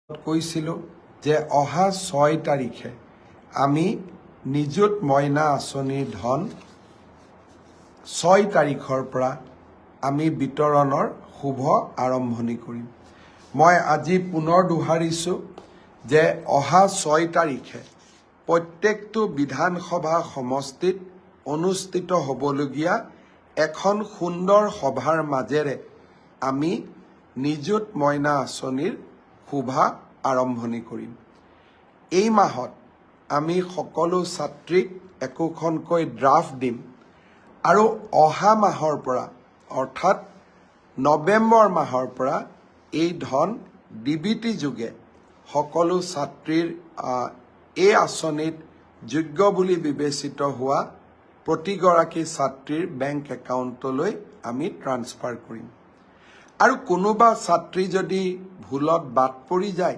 কৈছিলোঁ যে অহা 6 তাৰিখে আমি নিযুত মইনা আঁচনিৰ ধন 6 তাৰিখৰ পৰা আমি বিতৰণৰ শুভ আৰম্ভণি কৰিম। মই আজি পুনৰ দোহাৰিছোঁ যে অহা 6 তাৰিখে প্ৰত্যেকটো বিধানসভা সমষ্টিত অনুষ্ঠিত হ'বলগীয়া এখন সুন্দৰ সভাৰ মাজেৰে আমি নিযুত মইনা আঁচনিৰ শুভা আৰম্ভণি কৰিম। এই মাহত আমি সকলো ছাত্ৰীক একোখনকৈ ড্ৰাফ্ট দিম আৰু অহা মাহৰ পৰা অৰ্থাৎ নৱেম্বৰ মাহৰ পৰা এই ধন ডিবিটি যোগে সকলো ছাত্ৰীৰ এই আঁচনিত যোগ্য বুলি বিবেচিত হোৱা প্ৰতিগৰাকী ছাত্ৰীৰ বেংক একাউণ্টলৈ আমি ট্ৰান্সফাৰ কৰিম। আৰু কোনোবা ছাত্ৰী যদি ভুলত বাদ পৰি যায়